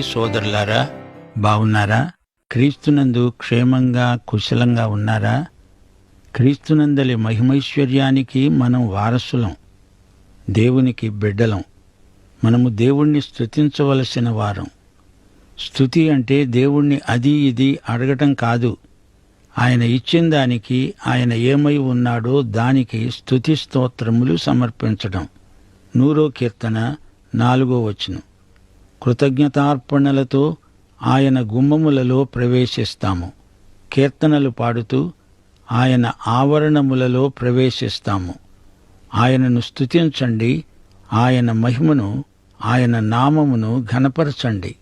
సోదరులారా, బావున్నారా? క్రీస్తునందు క్షేమంగా కుశలంగా ఉన్నారా? క్రీస్తునందలి మహిమైశ్వర్యానికి మనం వారసులం, దేవునికి బిడ్డలం. మనము దేవుణ్ణి స్తుతించవలసిన వారం. స్తుతి అంటే దేవుణ్ణి అది ఇది అడగటం కాదు. ఆయన ఇచ్చిన దానికి, ఆయన ఏమై ఉన్నాడో దానికి స్తుతి స్తోత్రములు సమర్పించడం. 100వ కీర్తన 4వ వచనం. కృతజ్ఞతార్పణలతో ఆయన గుమ్మములలో ప్రవేశిస్తాము. కీర్తనలు పాడుతూ ఆయన ఆవరణములలో ప్రవేశిస్తాము. ఆయనను స్తుతించండి, ఆయన మహిమను, ఆయన నామమును ఘనపరచండి.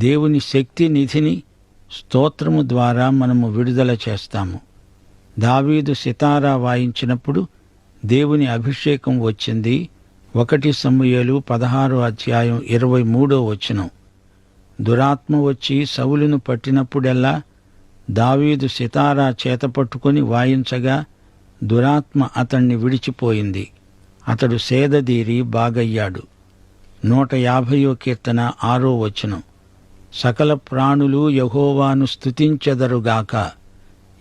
దేవుని శక్తి నిధిని స్తోత్రము ద్వారా మనము విడుదల చేస్తాము. దావీదు సితారా వాయించినప్పుడు దేవుని అభిషేకం వచ్చింది. 1 సమూయేలు 16:23 వచనం. దురాత్మ వచ్చి సౌలును పట్టినప్పుడెల్లా దావీదు సితారా చేతపట్టుకుని వాయించగా దురాత్మ అతణ్ణి విడిచిపోయింది. అతడు సేదదీరి బాగయ్యాడు. 150వ కీర్తన 6వ వచనం. సకల ప్రాణులు యెహోవాను స్తుతించెదరుగాక.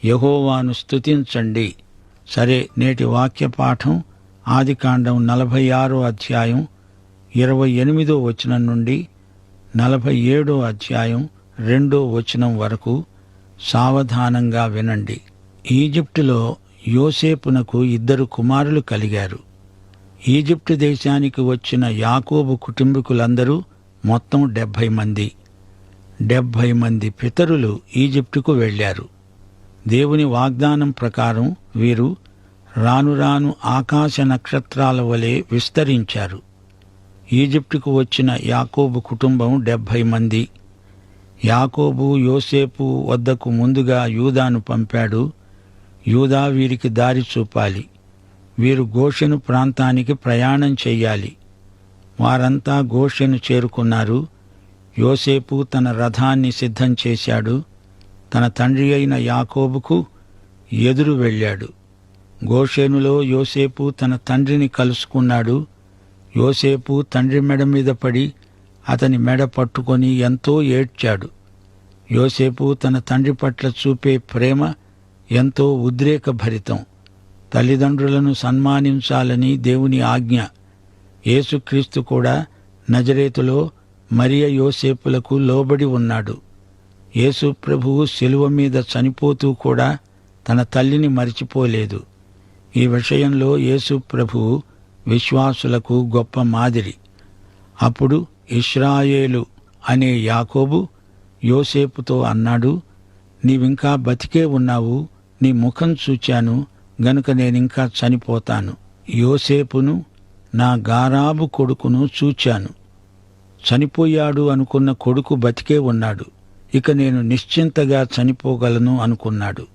యెహోవాను స్తుతించండి. సరే, నేటి వాక్య పాఠం ఆదికాండం 46వ అధ్యాయం 28వ వచనం నుండి 47వ అధ్యాయం 2వ వచనం వరకు సావధానంగా వినండి. ఈజిప్టులో యోసేపునకు 2 కుమారులు కలిగారు. ఈజిప్టు దేశానికి వచ్చిన యాకోబు కుటుంబీకులందరూ మొత్తం 70 మంది. 70 మంది పితరులు ఈజిప్టుకు వెళ్లారు. దేవుని వాగ్దానం ప్రకారం వీరు రాను రాను ఆకాశ నక్షత్రాల వలె విస్తరించారు. ఈజిప్టుకు వచ్చిన యాకోబు కుటుంబం 70 మంది. యాకోబు యోసేపు వద్దకు ముందుగా యూదాను పంపాడు. యూదా వీరికి దారి చూపాలి. వీరు గోషెను ప్రాంతానికి ప్రయాణం చెయ్యాలి. వారంతా గోషెను చేరుకున్నారు. యోసేపు తన రథాన్ని సిద్ధం చేశాడు. తన తండ్రి అయిన యాకోబుకు ఎదురు వెళ్ళాడు. గోషెనులో యోసేపు తన తండ్రిని కలుసుకున్నాడు. యోసేపు తండ్రి మెడ మీద పడి అతని మెడ పట్టుకొని ఎంతో ఏడ్చాడు. యోసేపు తన తండ్రి పట్ల చూపే ప్రేమ ఎంతో ఉద్రేకభరితం. తల్లిదండ్రులను సన్మానించాలని దేవుని ఆజ్ఞ. యేసుక్రీస్తు కూడా నజరేతులో మరియ యోసేపులకు లోబడి ఉన్నాడు. యేసు ప్రభువు శిలువ మీద చనిపోతూ కూడా తన తల్లిని మరిచిపోలేదు. ఈ విషయంలో యేసు ప్రభువు విశ్వాసులకు గొప్ప మాదిరి. అప్పుడు ఇశ్రాయేలు అనే యాకోబు యోసేపుతో అన్నాడు, నీవింకా బతికే ఉన్నావు, నీ ముఖం చూచాను గనుక నేనింకా చనిపోతాను. యోసేపును, నా గారాబు కొడుకును చూచాను. చనిపోయాడు అనుకున్న కొడుకు బతికే ఉన్నాడు. ఇక నేను నిశ్చింతగా చనిపోగలను అనుకున్నాడు.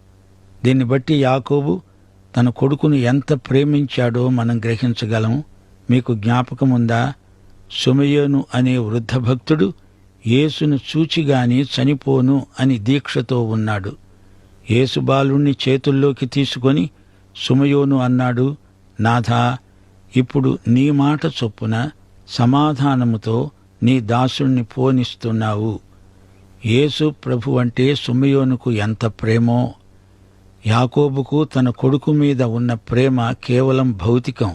దీన్ని బట్టి యాకోబు తన కొడుకును ఎంత ప్రేమించాడో మనం గ్రహించగలం. మీకు జ్ఞాపకముందా? సుమయోను అనే వృద్ధ భక్తుడు యేసును చూచిగాని చనిపోను అని దీక్షతో ఉన్నాడు. యేసు బాలుణ్ణి చేతుల్లోకి తీసుకొని సుమయోను అన్నాడు, నాథా, ఇప్పుడు నీ మాట చొప్పున సమాధానముతో నీ దాసుణ్ణి పోనిస్తున్నావు. యేసు ప్రభు అంటే సుమయోనుకు ఎంత ప్రేమో! యాకోబుకు తన కొడుకు మీద ఉన్న ప్రేమ కేవలం భౌతికం.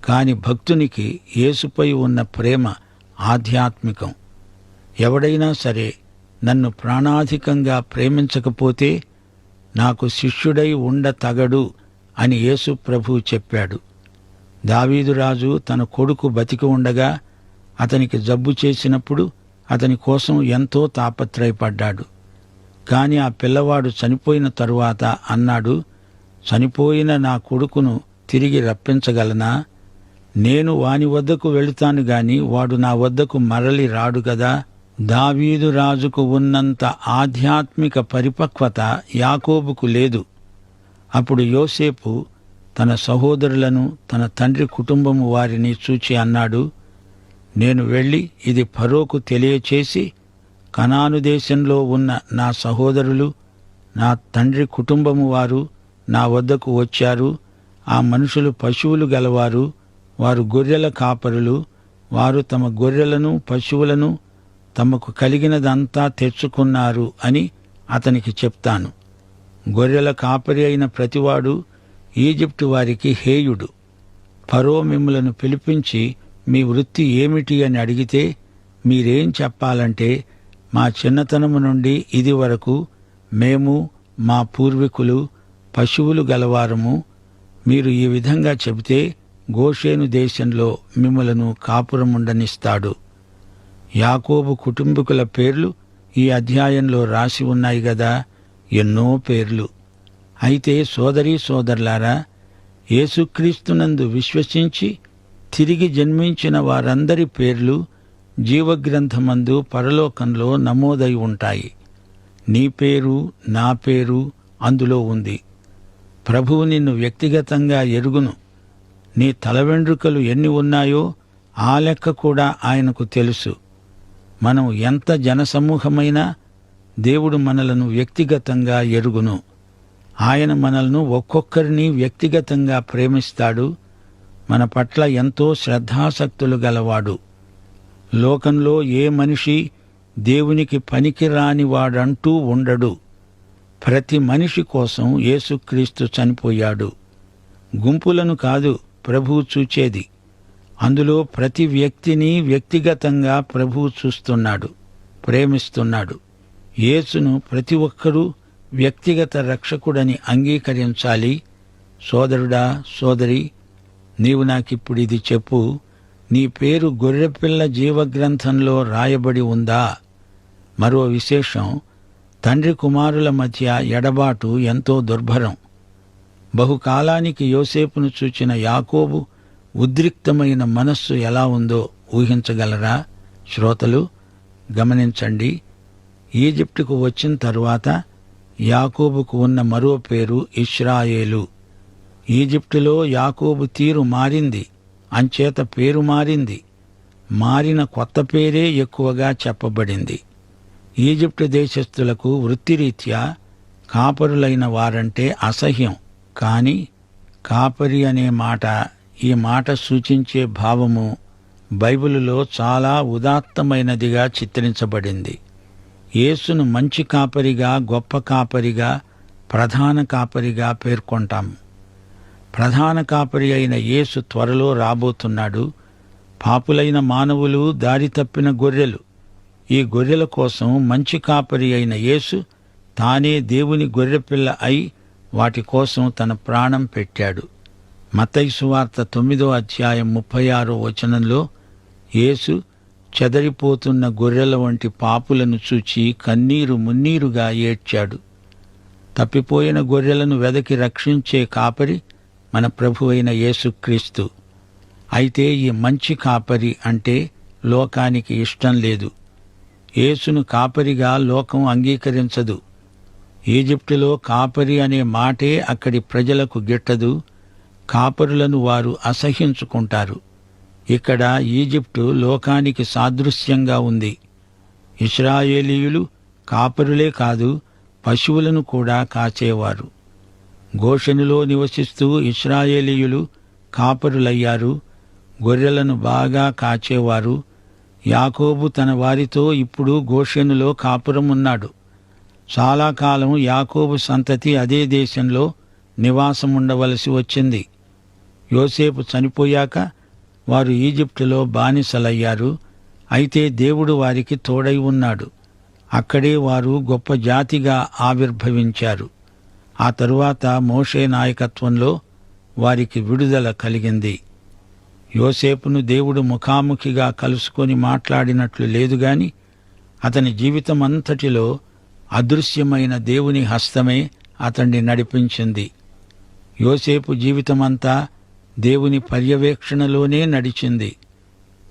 కాని భక్తునికి యేసుపై ఉన్న ప్రేమ ఆధ్యాత్మికం. ఎవడైనా సరే నన్ను ప్రాణాధికంగా ప్రేమించకపోతే నాకు శిష్యుడై ఉండతగడు అని యేసు ప్రభువు చెప్పాడు. దావీదురాజు తన కొడుకు బతికి ఉండగా అతనికి జబ్బు చేసినప్పుడు అతని కోసం ఎంతో తాపత్రయపడ్డాడు. కాని ఆ పిల్లవాడు చనిపోయిన తరువాత అన్నాడు, చనిపోయిన నా కొడుకును తిరిగి రప్పించగలనా? నేను వాని వద్దకు వెళుతాను గాని వాడు నా వద్దకు మరలి రాడు గదా. దావీదు రాజుకు ఉన్నంత ఆధ్యాత్మిక పరిపక్వత యాకోబుకు లేదు. అప్పుడు యోసేపు తన సహోదరులను, తన తండ్రి కుటుంబము వారిని చూచి అన్నాడు, నేను వెళ్ళి ఇది ఫరోకు తెలియచేసి కనాను దేశంలో ఉన్న నా సహోదరులు, నా తండ్రి కుటుంబము వారు నా వద్దకు వచ్చారు. ఆ మనుషులు పశువులు గలవారు, వారు గొర్రెల కాపరులు. వారు తమ గొర్రెలను పశువులను తమకు కలిగినదంతా తెచ్చుకున్నారు అని అతనికి చెప్తాను. గొర్రెల కాపరి అయిన ప్రతివాడు ఈజిప్టు వారికి హేయుడు. ఫరో మిమ్ములను పిలిపించి మీ వృత్తి ఏమిటి అని అడిగితే మీరేం చెప్పాలంటే, మా చిన్నతనము నుండి ఇది వరకు మేము మా పూర్వీకులు పశువులు గలవారము. మీరు ఈ విధంగా చెబితే గోషేను దేశంలో మిమ్మలను కాపురముండనిస్తాడు. యాకోబు కుటుంబీకుల పేర్లు ఈ అధ్యాయంలో రాసి ఉన్నాయి గదా, ఎన్నో పేర్లు. అయితే సోదరీ సోదరులారా, యేసుక్రీస్తునందు విశ్వసించి తిరిగి జన్మించిన వారందరి పేర్లు జీవగ్రంథమందు పరలోకంలో నమోదై ఉంటాయి. నీ పేరు, నా పేరు అందులో ఉంది. ప్రభువు నిన్ను వ్యక్తిగతంగా ఎరుగును. నీ తల వెండ్రుకలు ఎన్ని ఉన్నాయో ఆ లెక్క కూడా ఆయనకు తెలుసు. మనం ఎంత జనసమూహమైనా దేవుడు మనలను వ్యక్తిగతంగా ఎరుగును. ఆయన మనలను ఒక్కొక్కరిని వ్యక్తిగతంగా ప్రేమిస్తాడు. మన పట్ల ఎంతో శ్రద్ధాసక్తులు గలవాడు. లోకంలో ఏ మనిషి దేవునికి పనికిరానివాడంటూ ఉండడు. ప్రతి మనిషి కోసం యేసుక్రీస్తు చనిపోయాడు. గుంపులను కాదు ప్రభువు చూచేది. అందులో ప్రతి వ్యక్తిని వ్యక్తిగతంగా ప్రభువు చూస్తున్నాడు, ప్రేమిస్తున్నాడు. యేసును ప్రతి ఒక్కరూ వ్యక్తిగత రక్షకుడని అంగీకరించాలి. సోదరుడా, సోదరి, నీవు నాకిప్పుడిది చెప్పు. నీ పేరు గొర్రెపిల్ల జీవగ్రంథంలో రాయబడి ఉందా? మరో విశేషం, తండ్రి కుమారుల మధ్య ఎడబాటు ఎంతో దుర్భరం. బహుకాలానికి యోసేపును చూచిన యాకోబు ఉద్రిక్తమైన మనస్సు ఎలా ఉందో ఊహించగలరా? శ్రోతలు గమనించండి. ఈజిప్టుకు వచ్చిన తరువాత యాకోబుకు ఉన్న మరో పేరు ఇశ్రాయేలు. ఈజిప్టులో యాకోబు తీరు మారింది, అంచేత పేరు మారింది. మారిన కొత్త పేరే ఎక్కువగా చెప్పబడింది. ఈజిప్టు దేశస్థులకు వృత్తిరీత్యా కాపరులైన వారంటే అసహ్యం. కాని కాపరి అనే మాట, ఈ మాట సూచించే భావము బైబిలులో చాలా ఉదాత్తమైనదిగా చిత్రించబడింది. యేసును మంచి కాపరిగా, గొప్ప కాపరిగా, ప్రధాన కాపరిగా పేర్కొంటాము. ప్రధాన కాపరి అయిన యేసు త్వరలో రాబోతున్నాడు. పాపులైన మానవులు దారి తప్పిన గొర్రెలు. ఈ గొర్రెల కోసం మంచి కాపరి అయిన యేసు తానే దేవుని గొర్రెపిల్ల అయి వాటి కోసం తన ప్రాణం పెట్టాడు. మత్తయి సువార్త 9వ అధ్యాయం 36వ వచనంలో యేసు చెదరిపోతున్న గొర్రెల వంటి పాపులను చూచి కన్నీరు మున్నీరుగా ఏడ్చాడు. తప్పిపోయిన గొర్రెలను వెదకి రక్షించే కాపరి మన ప్రభువైన యేసుక్రీస్తు. అయితే ఈ మంచి కాపరి అంటే లోకానికి ఇష్టం లేదు. యేసును కాపరిగా లోకం అంగీకరించదు. ఈజిప్టులో కాపరి అనే మాటే అక్కడి ప్రజలకు గిట్టదు. కాపరులను వారు అసహ్యించుకుంటారు. ఇక్కడ ఈజిప్టు లోకానికి సాదృశ్యంగా ఉంది. ఇశ్రాయేలీయులు కాపరులే కాదు, పశువులను కూడా కాచేవారు. గోషెనులో నివసిస్తూ ఇశ్రాయేలీయులు కాపరులయ్యారు, గొర్రెలను బాగా కాచేవారు. యాకోబు తన వారితో ఇప్పుడు గోషెనులో కాపురమున్నాడు. చాలా కాలం యాకోబు సంతతి అదే దేశంలో నివాసముండవలసి వచ్చింది. యోసేపు చనిపోయాక వారు ఈజిప్టులో బానిసలయ్యారు. అయితే దేవుడు వారికి తోడై ఉన్నాడు. అక్కడే వారు గొప్ప జాతిగా ఆవిర్భవించారు. ఆ తరువాత మోషే నాయకత్వంలో వారికి విడుదల కలిగింది. యోసేపును దేవుడు ముఖాముఖిగా కలుసుకొని మాట్లాడినట్లు లేదుగాని అతని జీవితమంతటిలో అదృశ్యమైన దేవుని హస్తమే అతన్ని నడిపించింది. యోసేపు జీవితమంతా దేవుని పర్యవేక్షణలోనే నడిచింది.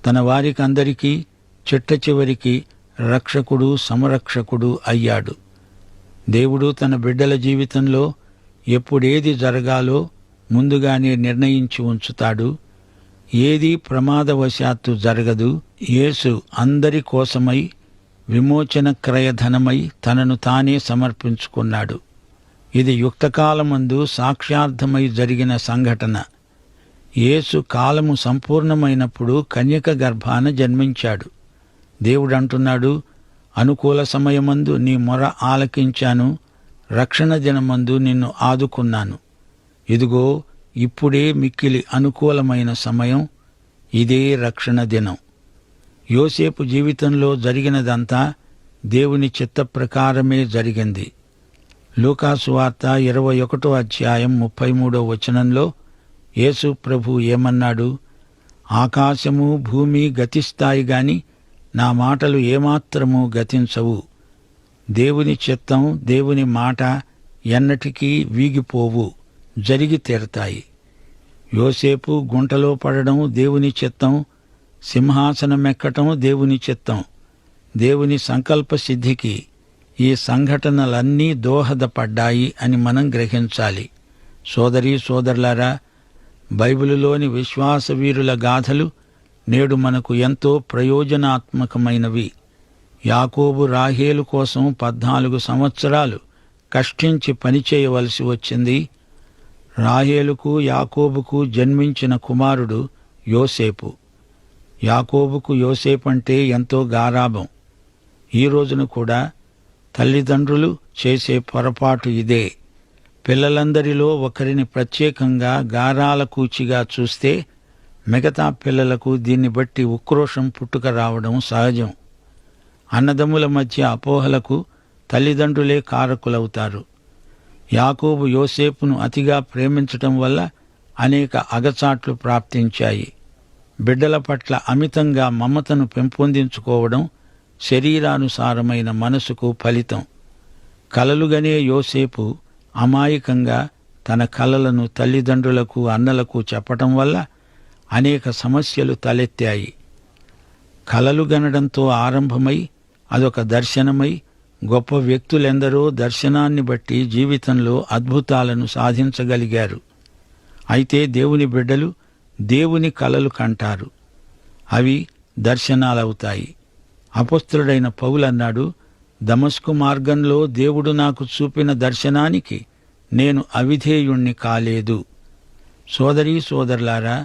తన వారికందరికీ చిట్ట చివరికి రక్షకుడు, సంరక్షకుడు అయ్యాడు. దేవుడు తన బిడ్డల జీవితంలో ఎప్పుడేది జరగాలో ముందుగానే నిర్ణయించి ఉంచుతాడు. ఏదీ ప్రమాదవశాత్తు జరగదు. యేసు అందరి కోసమై విమోచన క్రయధనమై తనను తానే సమర్పించుకున్నాడు. ఇది యుక్తకాలమందు సాక్ష్యార్థమై జరిగిన సంఘటన. యేసు కాలము సంపూర్ణమైనప్పుడు కన్యక గర్భాన జన్మించాడు. దేవుడంటున్నాడు, అనుకూల సమయమందు నీ మొర ఆలకించాను, రక్షణ దినమందు నిన్ను ఆదుకున్నాను. ఇదిగో ఇప్పుడే మిక్కిలి అనుకూలమైన సమయం, ఇదే రక్షణ దినం. యోసేపు జీవితంలో జరిగినదంతా దేవుని చిత్త ప్రకారమే జరిగింది. లూకాసు వార్త 21వ అధ్యాయం 33వ వచనంలో యేసు ప్రభు ఏమన్నాడు? ఆకాశము భూమి గతిస్తాయి గాని నా మాటలు ఏమాత్రమూ గతించవు. దేవుని చిత్తం, దేవుని మాట ఎన్నటికీ వీగిపోవు, జరిగి తీరతాయి. యోసేపు గుంటలో పడడం దేవుని చిత్తం, సింహాసనమెక్కటం దేవుని చిత్తం. దేవుని సంకల్ప సిద్ధికి ఈ సంఘటనలన్నీ దోహదపడ్డాయి అని మనం గ్రహించాలి. సోదరీ సోదరులారా, బైబిలులోని విశ్వాస వీరుల గాథలు నేడు మనకు ఎంతో ప్రయోజనాత్మకమైనవి. యాకోబు రాహేలు కోసం 14 సంవత్సరాలు కష్టించి పనిచేయవలసి వచ్చింది. రాహేలుకు యాకోబుకు జన్మించిన కుమారుడు యోసేపు. యాకోబుకు యోసేపంటే ఎంతో గారాబం. ఈ రోజున కూడా తల్లిదండ్రులు చేసే పొరపాటు ఇదే. పిల్లలందరిలో ఒకరిని ప్రత్యేకంగా గారాల కూచిగా చూస్తే మిగతా పిల్లలకు దీన్ని బట్టి ఉక్రోషం పుట్టుక రావడం సహజం. అన్నదమ్ముల మధ్య అపోహలకు తల్లిదండ్రులే కారకులవుతారు. యాకోబు యోసేపును అతిగా ప్రేమించటం వల్ల అనేక అగచాట్లు ప్రాప్తించాయి. బిడ్డల పట్ల అమితంగా మమతను పెంపొందించుకోవడం శరీరానుసారమైన మనసుకు ఫలితం. కలలుగనే యోసేపు అమాయకంగా తన కలలను తల్లిదండ్రులకు, అన్నలకు చెప్పటం వల్ల అనేక సమస్యలు తలెత్తాయి. కలలు గనడంతో ఆరంభమై అదొక దర్శనమై గొప్ప వ్యక్తులెందరో దర్శనాన్ని బట్టి జీవితంలో అద్భుతాలను సాధించగలిగారు. అయితే దేవుని బిడ్డలు దేవుని కలలు కంటారు, అవి దర్శనాలవుతాయి. అపొస్తలుడైన పౌలన్నాడు, దమస్కు మార్గంలో దేవుడు నాకు చూపిన దర్శనానికి నేను అవిధేయుణ్ణి కాలేదు. సోదరీ సోదరులారా,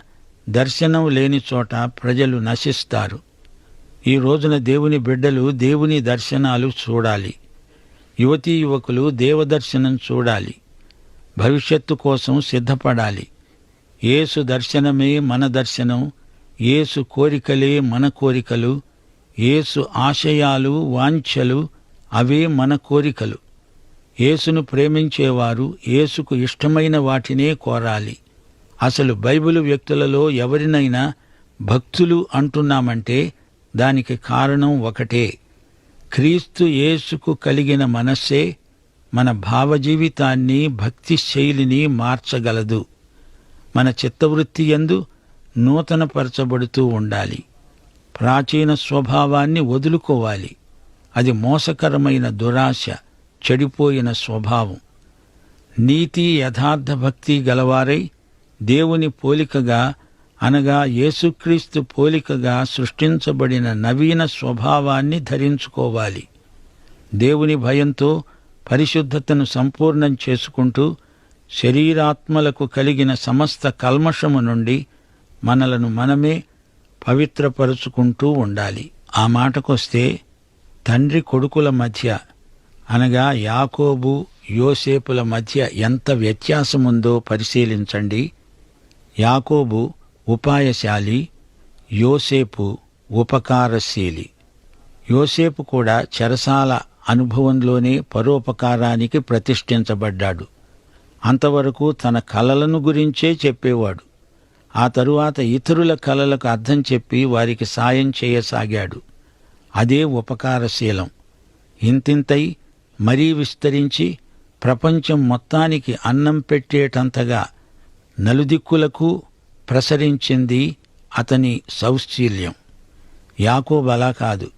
దర్శనం లేని చోట ప్రజలు నశిస్తారు. ఈ రోజున దేవుని బిడ్డలు దేవుని దర్శనాలు చూడాలి. యువతీ యువకులు దేవదర్శనం చూడాలి. భవిష్యత్తు కోసం సిద్ధపడాలి. యేసు దర్శనమే మన దర్శనం, యేసు కోరికలే మన కోరికలు, యేసు ఆశయాలు, వాంఛలు అవే మన కోరికలు. యేసును ప్రేమించేవారు యేసుకు ఇష్టమైన వాటినే కోరాలి. అసలు బైబిలు వ్యక్తులలో ఎవరినైనా భక్తులు అంటున్నామంటే దానికి కారణం ఒకటే. క్రీస్తు యేసుకు కలిగిన మనస్సే మన భావజీవితాన్ని, భక్తి శైలిని మార్చగలదు. మన చిత్తవృత్తి యందు నూతనపరచబడుతూ ఉండాలి. ప్రాచీన స్వభావాన్ని వదులుకోవాలి. అది మోసకరమైన దురాశ, చెడిపోయిన స్వభావం. నీతి యథార్థ భక్తి గలవారై దేవుని పోలికగా అనగా యేసుక్రీస్తు పోలికగా సృష్టించబడిన నవీన స్వభావాన్ని ధరించుకోవాలి. దేవుని భయంతో పరిశుద్ధతను సంపూర్ణం చేసుకుంటూ శరీరాత్మలకు కలిగిన సమస్త కల్మషము నుండి మనలను మనమే పవిత్రపరుచుకుంటూ ఉండాలి. ఆ మాటకొస్తే తండ్రి కొడుకుల మధ్య అనగా యాకోబు యోసేపుల మధ్య ఎంత వ్యత్యాసముందో పరిశీలించండి. యాకోబు ఉపాయశాలి, యోసేపు ఉపకారశీలి. యోసేపు కూడా చెరసాల అనుభవంలోనే పరోపకారానికి ప్రతిష్ఠించబడ్డాడు. అంతవరకు తన కలలను గురించే చెప్పేవాడు. ఆ తరువాత ఇతరుల కలలకు అర్థం చెప్పి వారికి సాయం చేయసాగాడు. అదే ఉపకారశీలం. ఇంతింతై మరీ విస్తరించి ప్రపంచం మొత్తానికి అన్నం పెట్టేటంతగా నలుదిక్కులకు ప్రసరించింది అతని సౌశీల్యం. యాకోబు అలా కాదు.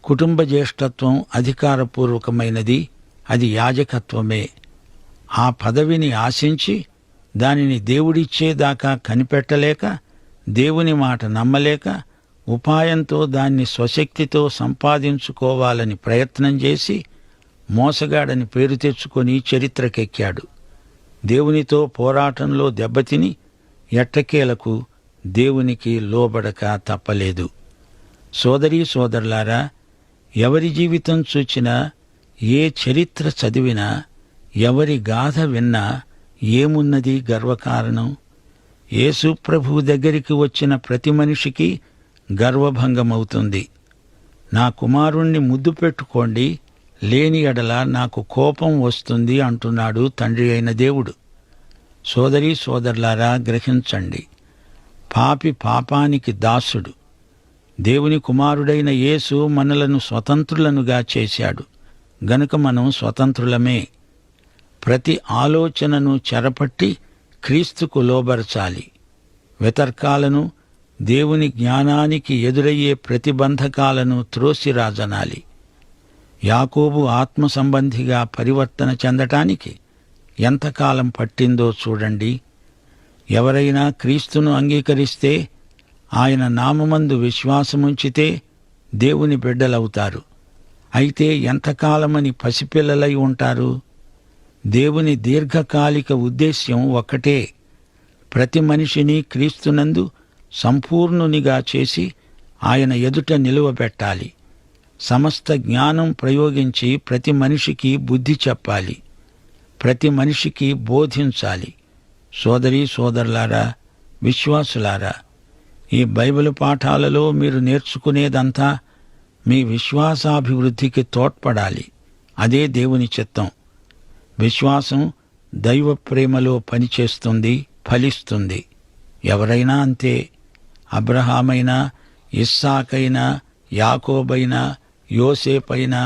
కుటుంబ జ్యేష్ఠత్వం అధికారపూర్వకమైనది, అది యాజకత్వమే. ఆ పదవిని ఆశించి దానిని దేవుడిచ్చేదాకా కనిపెట్టలేక, దేవుని మాట నమ్మలేక, ఉపాయంతో దాన్ని స్వశక్తితో సంపాదించుకోవాలని ప్రయత్నం చేసి మోసగాడని పేరు తెచ్చుకొని చరిత్రకెక్కాడు. దేవునితో పోరాటంలో దెబ్బతిని ఎట్టకేలకు దేవునికి లోబడక తప్పలేదు. సోదరీ సోదరులారా, ఎవరి జీవితం చూచినా, ఏ చరిత్ర చదివినా, ఎవరి గాథ విన్నా ఏమున్నది గర్వకారణం? యేసు ప్రభువు దగ్గరికి వచ్చిన ప్రతి మనిషికి గర్వభంగమవుతుంది. నా కుమారుణ్ణి ముద్దు పెట్టుకోండి, లేని ఎడల నాకు కోపం వస్తుంది అంటున్నాడు తండ్రి అయిన దేవుడు. సోదరీ సోదరులారా, గ్రహించండి. పాపి పాపానికి దాసుడు. దేవుని కుమారుడైన యేసు మనలను స్వతంత్రులనుగా చేశాడు గనుక మనం స్వతంత్రులమే. ప్రతి ఆలోచనను చెరపట్టి క్రీస్తుకు లోబరచాలి. వితర్కాలను, దేవుని జ్ఞానానికి ఎదురయ్యే ప్రతిబంధకాలను త్రోసిరాజనాలి. యాకోబు ఆత్మ సంబంధిగా పరివర్తన చెందటానికి ఎంతకాలం పట్టిందో చూడండి. ఎవరైనా క్రీస్తును అంగీకరిస్తే, ఆయన నామమందు విశ్వాసముంచితే దేవుని బిడ్డలవుతారు. అయితే ఎంతకాలమని పసిపిల్లలై ఉంటారు? దేవుని దీర్ఘకాలిక ఉద్దేశ్యం ఒక్కటే. ప్రతి మనిషిని క్రీస్తునందు సంపూర్ణునిగా చేసి ఆయన ఎదుట నిలువబెట్టాలి. సమస్త జ్ఞానం ప్రయోగించి ప్రతి మనిషికి బుద్ధి చెప్పాలి. ప్రతి మనిషికి బోధించాలి. సోదరీ సోదరులారా, విశ్వాసులారా, ఈ బైబిల్ పాఠాలలో మీరు నేర్చుకునేదంతా మీ విశ్వాసాభివృద్ధికి తోడ్పడాలి. అదే దేవుని చిత్తం. విశ్వాసం దైవ ప్రేమలో పనిచేస్తుంది, ఫలిస్తుంది. ఎవరైనా అంతే. అబ్రహామైనా, ఇస్సాకైనా, యాకోబైనా, యోసేపైనా,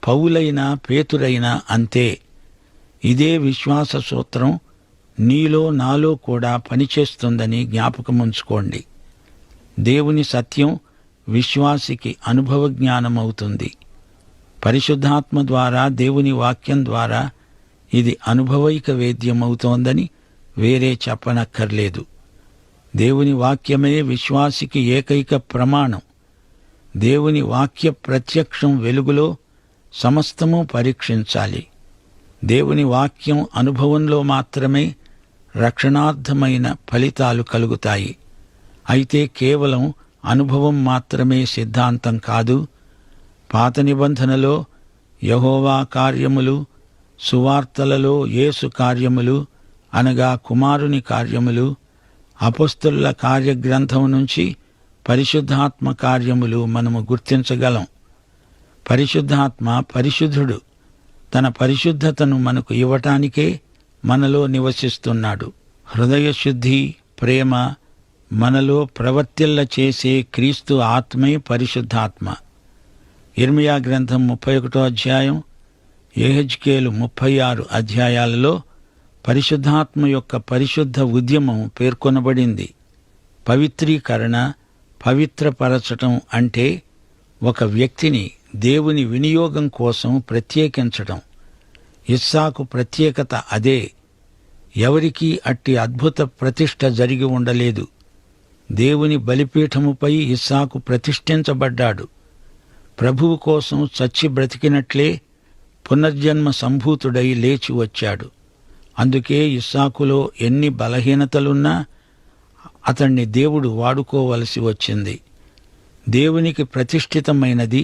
పౌలైనా, పేతురైనా అంతే. ఇదే విశ్వాస సూత్రం నీలో నాలో కూడా పనిచేస్తుందని జ్ఞాపకముంచుకోండి. దేవుని సత్యం విశ్వాసికి అనుభవ జ్ఞానమవుతుంది. పరిశుద్ధాత్మ ద్వారా, దేవుని వాక్యం ద్వారా ఇది అనుభవైక వేద్యమవుతోందని వేరే చెప్పనక్కర్లేదు. దేవుని వాక్యమే విశ్వాసికి ఏకైక ప్రమాణం. దేవుని వాక్య ప్రత్యక్షం వెలుగులో సమస్తము పరీక్షించాలి. దేవుని వాక్యం అనుభవంలో మాత్రమే రక్షణార్థమైన ఫలితాలు కలుగుతాయి. అయితే కేవలం అనుభవం మాత్రమే సిద్ధాంతం కాదు. పాత నిబంధనలో యెహోవా కార్యములు, సువార్తలలో యేసు కార్యములు అనగా కుమారుని కార్యములు, అపొస్తలుల కార్యగ్రంథం నుంచి పరిశుద్ధాత్మ కార్యములు మనము గుర్తించగలం. పరిశుద్ధాత్మ పరిశుద్ధుడు. తన పరిశుద్ధతను మనకు ఇవ్వటానికే మనలో నివసిస్తున్నాడు. హృదయశుద్ధి, ప్రేమ మనలో ప్రవర్తిల్ల చేసే క్రీస్తు ఆత్మే పరిశుద్ధాత్మ. యిర్మీయా గ్రంథం 31వ అధ్యాయం, యెహెజ్కేలు 36 అధ్యాయాలలో పరిశుద్ధాత్మ యొక్క పరిశుద్ధ ఉద్యమం పేర్కొనబడింది. పవిత్రీకరణ, పవిత్రపరచటం అంటే ఒక వ్యక్తిని దేవుని వినియోగం కోసం ప్రత్యేకించటం. ఇస్సాకు ప్రత్యేకత అదే. ఎవరికీ అట్టి అద్భుత ప్రతిష్ఠ జరిగి ఉండలేదు. దేవుని బలిపీఠముపై ఇస్సాకు ప్రతిష్ఠించబడ్డాడు. ప్రభువు కోసం చచ్చి బ్రతికినట్లే పునర్జన్మ సంభూతుడై లేచి వచ్చాడు. అందుకే ఇస్సాకులో ఎన్ని బలహీనతలున్నా అతణ్ణి దేవుడు వాడుకోవలసి వచ్చింది. దేవునికి ప్రతిష్ఠితమైనది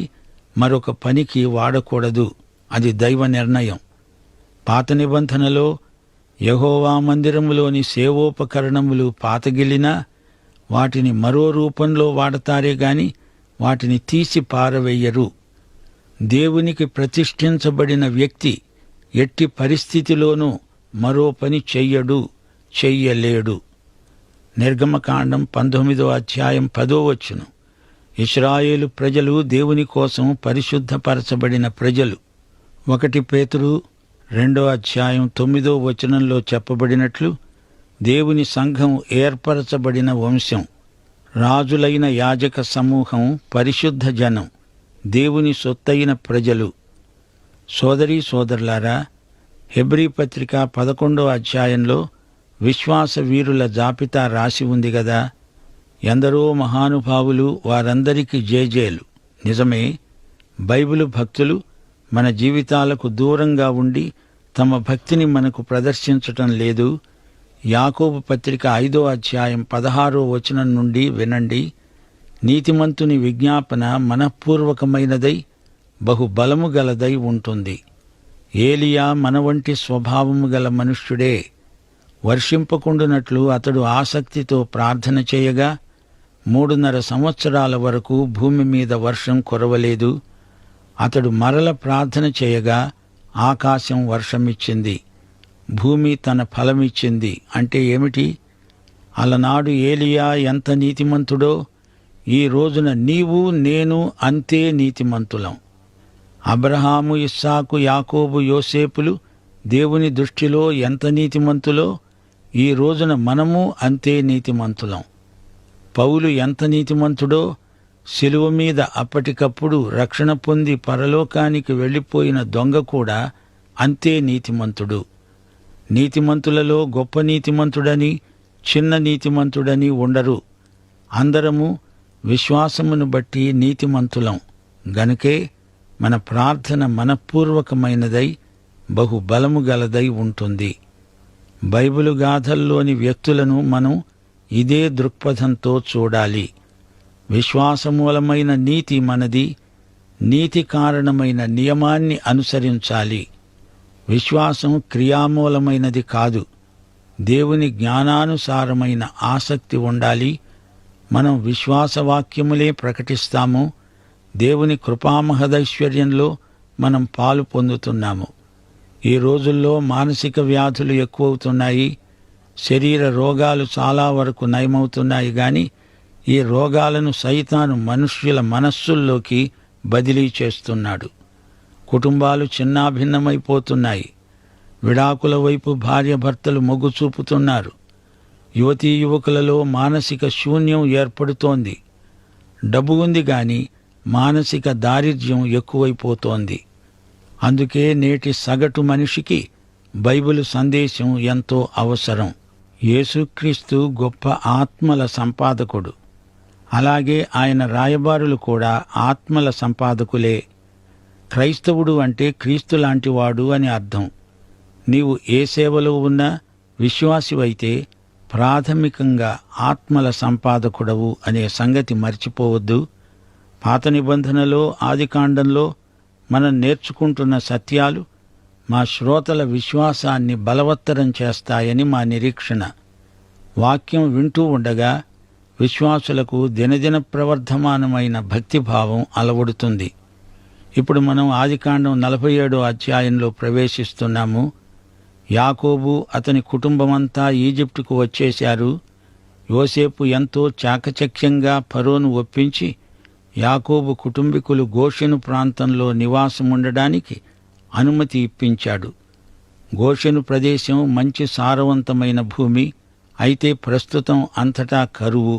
మరొక పనికి వాడకూడదు. అది దైవ నిర్ణయం. పాత నిబంధనలో యెహోవా మందిరములోని సేవోపకరణములు పాతగిలినా వాటిని మరో రూపంలో వాడతారే గాని వాటిని తీసి పారవెయ్యరు. దేవునికి ప్రతిష్ఠించబడిన వ్యక్తి ఎట్టి పరిస్థితిలోనూ మరో పని చెయ్యడు, చెయ్యలేడు. నిర్గమకాండం 19వ అధ్యాయం 10వ వచనం. ఇశ్రాయేలు ప్రజలు దేవుని కోసం పరిశుద్ధపరచబడిన ప్రజలు. 1 పేతురు 2వ అధ్యాయం 9వ వచనంలో చెప్పబడినట్లు దేవుని సంఘం ఏర్పరచబడిన వంశం, రాజులైన యాజక సమూహం, పరిశుద్ధ జనం, దేవుని సొత్తైన ప్రజలు. సోదరీ సోదరులారా, హెబ్రీ పత్రిక 11వ అధ్యాయంలో విశ్వాస వీరుల జాబితా రాసి ఉంది గదా. ఎందరో మహానుభావులు, వారందరికీ జేజేలు. నిజమే, బైబిలు భక్తులు మన జీవితాలకు దూరంగా ఉండి తమ భక్తిని మనకు ప్రదర్శించటం లేదు. యాకోబు పత్రిక 5వ అధ్యాయం 16వ వచనం నుండి వినండి. నీతిమంతుని విజ్ఞాపన మనఃపూర్వకమైనదై బహుబలము గలదై ఉంటుంది. ఏలియా మన వంటి స్వభావము గల మనుష్యుడే. వర్షింపకుండునట్లు అతడు ఆసక్తితో ప్రార్థన చేయగా 3.5 సంవత్సరాల వరకు భూమి మీద వర్షం కురవలేదు. అతడు మరల ప్రార్థన చేయగా ఆకాశం వర్షమిచ్చింది, భూమి తన ఫలమిచ్చింది. అంటే ఏమిటి? అలనాడు ఏలియా ఎంత నీతిమంతుడో ఈ రోజున నీవు నేను అంతే నీతిమంతులం. అబ్రహాము, ఇస్సాకు, యాకోబు, యోసేపులు దేవుని దృష్టిలో ఎంత నీతిమంతులో ఈ రోజున మనము అంతే నీతిమంతులం. పౌలు ఎంత నీతిమంతుడో శిలువ మీద అప్పటికప్పుడు రక్షణ పొంది పరలోకానికి వెళ్ళిపోయిన దొంగ కూడా అంతే నీతిమంతుడు. నీతిమంతులలో గొప్ప నీతిమంతుడని, చిన్న నీతిమంతుడని ఉండరు. అందరము విశ్వాసమును బట్టి నీతిమంతులం. గనుకే మన ప్రార్థన మనఃపూర్వకమైనదై బహుబలము గలదై ఉంటుంది. బైబిలు గాథల్లోని వ్యక్తులను మనం ఇదే దృక్పథంతో చూడాలి. విశ్వాసమూలమైన నీతి మనది. నీతి కారణమైన నియమాన్ని అనుసరించాలి. విశ్వాసం క్రియామూలమైనది కాదు. దేవుని జ్ఞానానుసారమైన ఆసక్తి ఉండాలి. మనం విశ్వాసవాక్యములే ప్రకటిస్తాము. దేవుని కృపామహదైశ్వర్యంలో మనం పాలు పొందుతున్నాము. ఈ రోజుల్లో మానసిక వ్యాధులు ఎక్కువవుతున్నాయి. శరీర రోగాలు చాలా వరకు నయమవుతున్నాయి. గాని ఈ రోగాలను సైతాను మనుష్యుల మనస్సుల్లోకి బదిలీ చేస్తున్నాడు. కుటుంబాలు చిన్నాభిన్నమైపోతున్నాయి. విడాకుల వైపు భార్యాభర్తలు మొగ్గు చూపుతున్నారు. యువతీ యువకులలో మానసిక శూన్యం ఏర్పడుతోంది. డబ్బు ఉంది గాని మానసిక దారిద్ర్యం ఎక్కువైపోతోంది. అందుకే నేటి సగటు మనిషికి బైబిలు సందేశం ఎంతో అవసరం. యేసుక్రీస్తు గొప్ప ఆత్మల సంపాదకుడు. అలాగే ఆయన రాయబారులు కూడా ఆత్మల సంపాదకులే. క్రైస్తవుడు అంటే క్రీస్తు లాంటివాడు అని అర్థం. నీవు ఏ సేవలో ఉన్నా విశ్వాసివైతే ప్రాథమికంగా ఆత్మల సంపాదకుడవు అనే సంగతి మర్చిపోవద్దు. పాత నిబంధనలో, ఆదికాండంలో మనం నేర్చుకుంటున్న సత్యాలు మా శ్రోతల విశ్వాసాన్ని బలవత్తరం చేస్తాయని మా నిరీక్షణ. వాక్యం వింటూ ఉండగా విశ్వాసులకు దినదిన ప్రవర్ధమానమైన భక్తిభావం అలవడుతుంది. ఇప్పుడు మనం ఆదికాండం 47వ అధ్యాయంలో ప్రవేశిస్తున్నాము. యాకోబు అతని కుటుంబమంతా ఈజిప్టుకు వచ్చేశారు. యోసేపు ఎంతో చాకచక్యంగా ఫరోను ఒప్పించి యాకోబు కుటుంబీకులు గోషెను ప్రాంతంలో నివాసముండడానికి అనుమతి ఇప్పించాడు. గోషెను ప్రదేశం మంచి సారవంతమైన భూమి. అయితే ప్రస్తుతం అంతటా కరువు.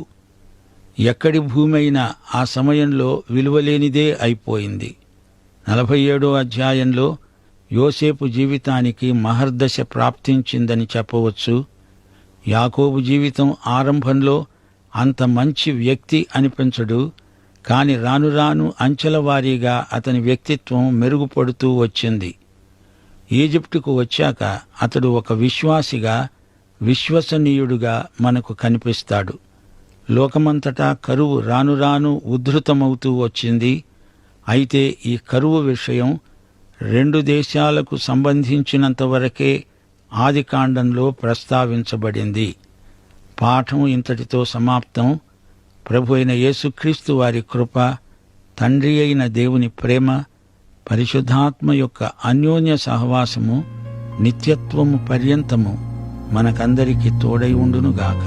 ఎక్కడి భూమి అయినా ఆ సమయంలో విలువలేనిదే అయిపోయింది. 47వ అధ్యాయంలో యోసేపు జీవితానికి మహర్దశ ప్రాప్తించిందని చెప్పవచ్చు. యాకోబు జీవితం ఆరంభంలో అంత మంచి వ్యక్తి అనిపించడు. కాని రాను రాను అంచెల వారీగా అతని వ్యక్తిత్వం మెరుగుపడుతూ వచ్చింది. ఈజిప్టుకు వచ్చాక అతడు ఒక విశ్వాసిగా, విశ్వసనీయుడుగా మనకు కనిపిస్తాడు. లోకమంతటా కరువు రాను రాను ఉద్ధృతమవుతూ వచ్చింది. అయితే ఈ కరువు విషయం 2 దేశాలకు సంబంధించినంతవరకే ఆదికాండంలో ప్రస్తావించబడింది. పాఠం ఇంతటితో సమాప్తం. ప్రభు అయిన యేసుక్రీస్తు వారి కృప, తండ్రి అయిన దేవుని ప్రేమ, పరిశుద్ధాత్మ యొక్క అన్యోన్య సహవాసము నిత్యత్వము పర్యంతము మనకందరికీ తోడై ఉండునుగాక.